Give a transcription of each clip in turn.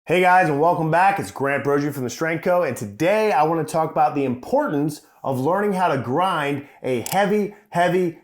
Hey guys, and welcome back. It's Grant Broggi from the Strength Co. And today I want to talk about the importance of learning how to grind a heavy rep.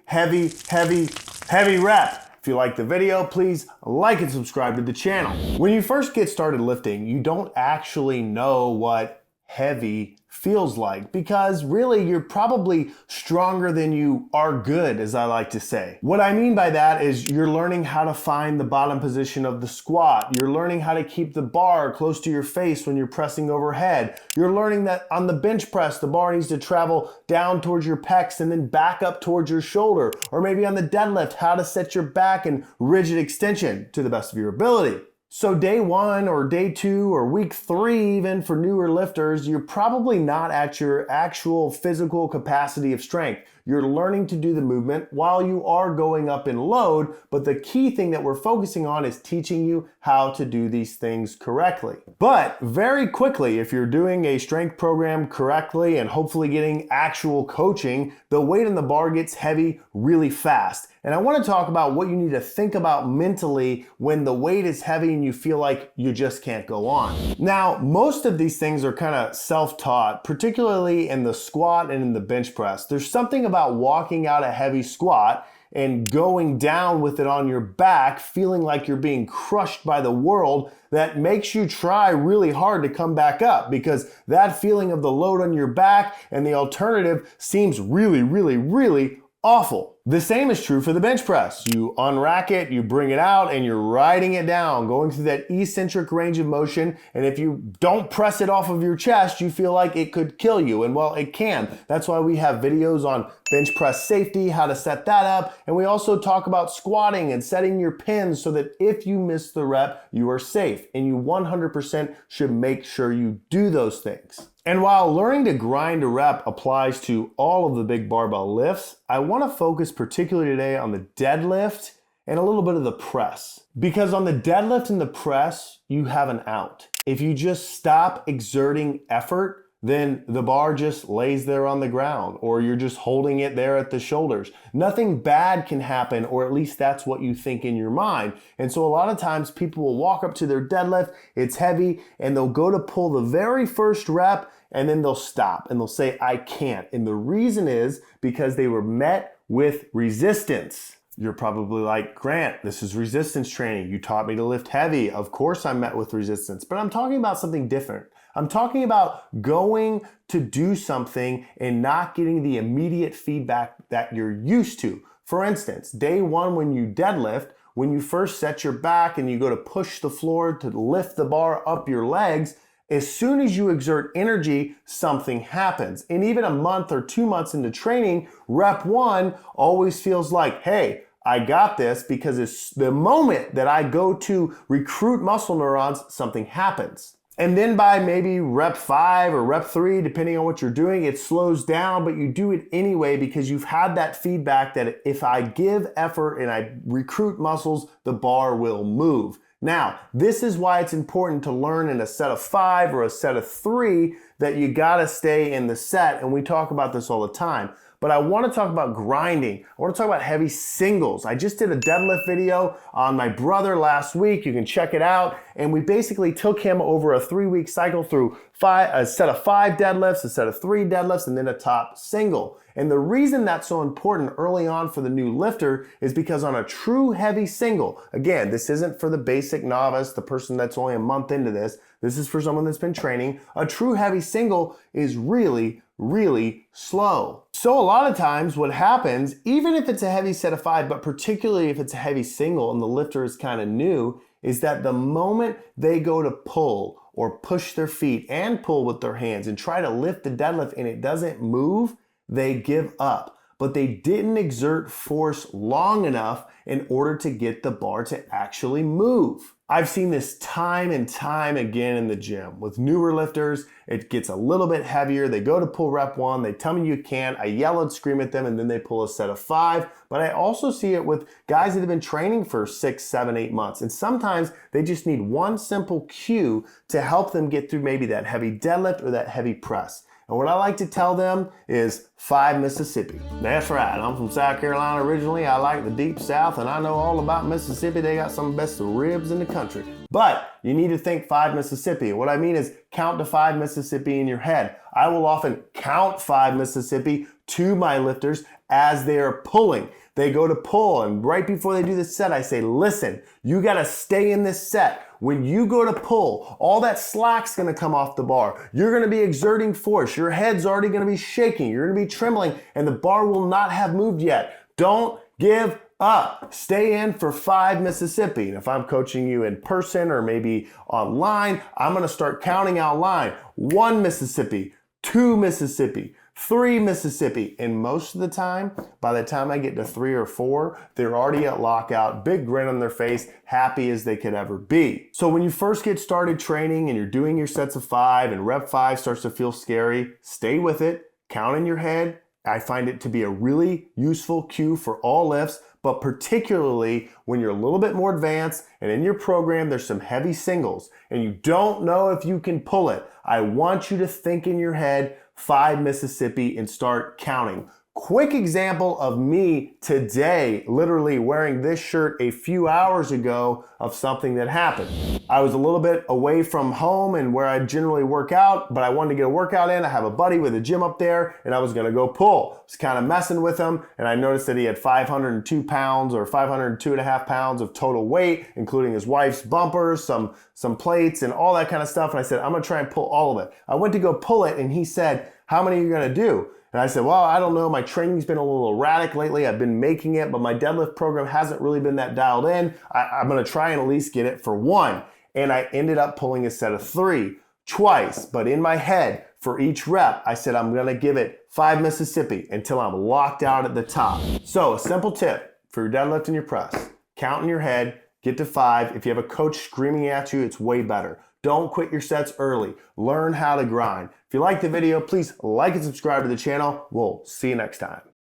If you like the video, please like and subscribe to the channel. When you first get started lifting, you don't actually know what heavy feels like because really you're probably stronger than you are good, as I like to say. What I mean by that is you're learning how to find the bottom position of the squat. You're learning how to keep the bar close to your face when you're pressing overhead. You're learning that on the bench press, the bar needs to travel down towards your pecs and then back up towards your shoulder. Or maybe on the deadlift, how to set your back in rigid extension to the best of your ability. So day one or day two or week three, even for newer lifters, you're probably not at your actual physical capacity of strength. You're learning to do the movement while you are going up in load, but the key thing that we're focusing on is teaching you how to do these things correctly. But very quickly, if you're doing a strength program correctly and hopefully getting actual coaching, the weight on the bar gets heavy really fast. And I want to talk about what you need to think about mentally when the weight is heavy and you feel like you just can't go on. Now, most of these things are kind of self-taught, particularly in the squat and in the bench press. There's something about walking out a heavy squat and going down with it on your back, feeling like you're being crushed by the world, that makes you try really hard to come back up because that feeling of the load on your back and the alternative seems really awful. The same is true for the bench press. You unrack it, you bring it out, and you're riding it down, going through that eccentric range of motion. And if you don't press it off of your chest, you feel like it could kill you. And well, it can. That's why we have videos on bench press safety, how to set that up. And we also talk about squatting and setting your pins so that if you miss the rep, you are safe. And you 100% should make sure you do those things. And while learning to grind a rep applies to all of the big barbell lifts, I want to focus particularly today on the deadlift and a little bit of the press. Because on the deadlift and the press, you have an out. If you just stop exerting effort, then the bar just lays there on the ground, or you're just holding it there at the shoulders. Nothing bad can happen, or at least that's what you think in your mind. And so a lot of times people will walk up to their deadlift, it's heavy, and they'll go to pull the very first rep, and then they'll stop and they'll say, I can't. And the reason is because they were met with resistance. You're probably like, Grant, this is resistance training. You taught me to lift heavy. Of course I'm met with resistance, but I'm talking about something different. I'm talking about going to do something and not getting the immediate feedback that you're used to. For instance, day one when you deadlift, when you first set your back and you go to push the floor to lift the bar up your legs, as soon as you exert energy, something happens. And even a month or 2 months into training, rep one always feels like, hey, I got this, because it's the moment that I go to recruit muscle neurons, something happens. And then by maybe rep 5 or rep 3, depending on what you're doing, it slows down, but you do it anyway because you've had that feedback that if I give effort and I recruit muscles, the bar will move. Now, this is why it's important to learn in a set of 5 or a set of 3 that you gotta stay in the set, and we talk about this all the time. But I want to talk about grinding. I want to talk about heavy singles. I just did a deadlift video on my brother last week. You can check it out. And we basically took him over a 3-week cycle through a set of 5 deadlifts, a set of 3 deadlifts, and then a top single. And the reason that's so important early on for the new lifter is because on a true heavy single, again, this isn't for the basic novice, the person that's only a month into this. This is for someone that's been training. A true heavy single is really slow. So a lot of times what happens, even if it's a heavy set of 5, but particularly if it's a heavy single and the lifter is kind of new, is that the moment they go to pull or push their feet and pull with their hands and try to lift the deadlift and it doesn't move, they give up. But they didn't exert force long enough in order to get the bar to actually move. I've seen this time and time again in the gym. With newer lifters, it gets a little bit heavier. They go to pull rep 1, they tell me you can't. I yell and scream at them, and then they pull a set of 5. But I also see it with guys that have been training for 6, 7, 8 months. And sometimes they just need one simple cue to help them get through maybe that heavy deadlift or that heavy press. And what I like to tell them is 5 Mississippi. That's right, I'm from South Carolina originally. I like the deep South and I know all about Mississippi. They got some of the best ribs in the country. But you need to think 5 Mississippi. What I mean is count to 5 Mississippi in your head. I will often count 5 Mississippi to my lifters as they are pulling. They go to pull, and right before they do the set, I say, listen, you gotta stay in this set. When you go to pull, all that slack's gonna come off the bar. You're gonna be exerting force. Your head's already gonna be shaking. You're gonna be trembling, and the bar will not have moved yet. Don't give up. Stay in for 5 Mississippi. And if I'm coaching you in person or maybe online, I'm gonna start counting out line. 1 Mississippi, 2 Mississippi, 3 Mississippi. And most of the time, by the time I get to 3 or 4, they're already at lockout, big grin on their face, happy as they could ever be. So when you first get started training and you're doing your sets of 5 and rep 5 starts to feel scary, stay with it, count in your head. I find it to be a really useful cue for all lifts, but particularly when you're a little bit more advanced and in your program there's some heavy singles and you don't know if you can pull it. I want you to think in your head 5 Mississippi and start counting. Quick example of me today, literally wearing this shirt a few hours ago of something that happened. I was a little bit away from home and where I generally work out, but I wanted to get a workout in. I have a buddy with a gym up there and I was gonna go pull. I was kind of messing with him and I noticed that he had 502 pounds or 502.5 pounds of total weight, including his wife's bumpers, some plates and all that kind of stuff. And I said, I'm gonna try and pull all of it. I went to go pull it and he said, how many are you gonna do? And I said, well, I don't know. My training's been a little erratic lately. I've been making it, but my deadlift program hasn't really been that dialed in. I'm gonna try and at least get it for 1. And I ended up pulling a set of 3 twice. But in my head, for each rep, I said, I'm gonna give it 5 Mississippi until I'm locked out at the top. So a simple tip for your deadlift and your press, count in your head, get to 5. If you have a coach screaming at you, it's way better. Don't quit your sets early. Learn how to grind. If you like the video, please like and subscribe to the channel. We'll see you next time.